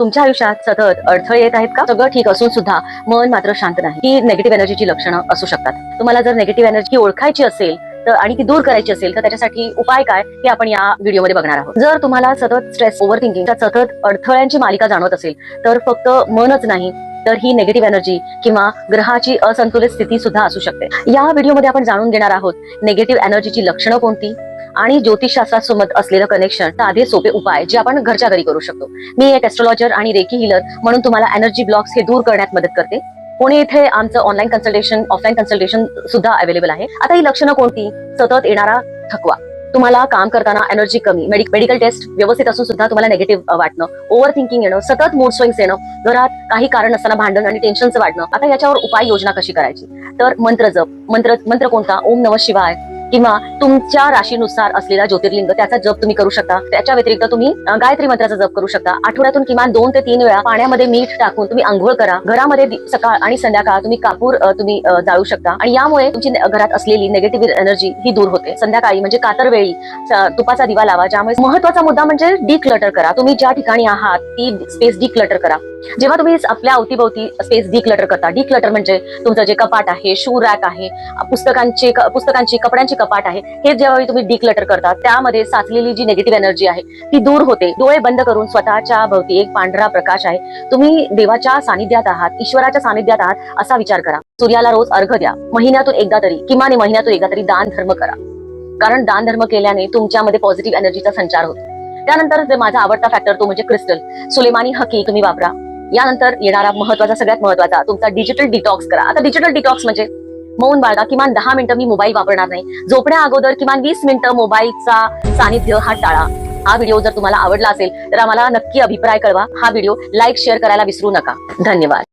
तुमच्या आयुष्यात सतत अडथळे येत आहेत का? सगळं ठीक असून सुद्धा मन मात्र शांत नाही. ही नेगेटिव्ह एनर्जीची लक्षणं असू शकतात. तुम्हाला जर नेगेटिव्ह एनर्जी ओळखायची असेल तर आणि ती दूर करायची असेल तर त्याच्यासाठी उपाय काय हे आपण या व्हिडिओमध्ये बघणार आहोत. जर तुम्हाला सतत स्ट्रेस, ओव्हर थिंकिंगच्या सतत अडथळ्यांची मालिका जाणवत असेल तर फक्त मनच नाही तर ही नेगेटिव्ह एनर्जी किंवा ग्रहाची असंतुलित स्थिती सुद्धा असू शकते. या व्हिडिओमध्ये आपण जाणून घेणार आहोत नेगेटिव्ह एनर्जीची लक्षणं कोणती आणि ज्योतिषशास्त्रासोबत असलेलं कनेक्शन, साधे सोपे उपाय जे आपण घरच्या घरी करू शकतो. मी एक एस्ट्रोलॉजर आणि रेकी हीलर म्हणून तुम्हाला एनर्जी ब्लॉक्स हे दूर करण्यात मदत करते. पुणे इथे आमचं ऑनलाईन कन्सल्टेशन, ऑफलाईन कन्सल्टेशन सुद्धा अवेलेबल आहे. आता ही लक्षणं कोणती? सतत येणारा थकवा, तुम्हाला काम करताना एनर्जी कमी, मेडिकल टेस्ट व्यवस्थित असून सुद्धा तुम्हाला निगेटिव्ह वाटणं, ओव्हर थिंकिंग येणं, सतत मूड स्विंग्स येणं, घरात काही कारण नसताना भांडण आणि टेन्शनचं वाढणं. आता याच्यावर उपाय योजना कशी करायची? तर मंत्र जप. मंत्र कोणता? ओम नमः शिवाय किंवा तुमच्या राशीनुसार असलेला ज्योतिर्लिंग त्याचा जप तुम्ही करू शकता. त्याच्या व्यतिरिक्त तुम्ही गायत्री मंत्राचा जप करू शकता. आठवड्यातून किमान 2 ते 3 वेळा पाण्यामध्ये मीठ टाकून तुम्ही आंघोळ करा. घरामध्ये सकाळ आणि संध्याकाळ तुम्ही कापूर तुम्ही जाळू शकता आणि यामुळे तुमची घरात असलेली नेगेटिव्ह एनर्जी ही दूर होते. संध्याकाळी म्हणजे कातर वेळी तुपाचा दिवा लावा. ज्यामुळे महत्वाचा मुद्दा म्हणजे डिक्लटर करा. तुम्ही ज्या ठिकाणी आहात ती स्पेस डिक्लटर करा. जेव्हा तुम्ही आपल्या अवतीभोवती स्पेस डिक्लटर करता, डिक्लटर म्हणजे तुमचं जे कपाट आहे, शू रॅक आहे, पुस्तकांची कपड्यांची कपाट आहे, हे जेव्हा तुम्ही डिक्लटर करता त्यामध्ये साचलेली जी निगेटिव्ह एनर्जी आहे ती दूर होते. डोळे बंद करून स्वतःच्या भोवती एक पांढरा प्रकाश आहे, तुम्ही देवाच्या सानिध्यात आहात, ईश्वराच्या सानिध्यात आहात असा विचार करा. सूर्याला रोज अर्घ्य द्या. महिन्यातून एकदा तरी, किमान महिन्यातून एकदा तरी दान धर्म करा, कारण दान धर्म केल्याने तुमच्यामध्ये पॉझिटिव्ह एनर्जीचा संचार होतो. त्यानंतर माझा आवडता फॅक्टर तो म्हणजे क्रिस्टल, सुलेमानी हकी तुम्ही वापरा. यानंतर येणारा सगळ्यात महत्वाचा तुमचा डिजिटल डिटॉक्स करा. आता डिजिटल डिटॉक्स म्हणजे मौन बाळगा. किमान 10 मिनिटं मी मोबाईल वापरणार नाही. झोपण्या अगोदर किमान 20 मिनिटं मोबाईलचा सानिध्य हा टाळा. हा व्हिडिओ जर तुम्हाला आवडला असेल तर आम्हाला नक्की अभिप्राय कळवा. हा व्हिडिओ लाईक, शेअर करायला विसरू नका. धन्यवाद.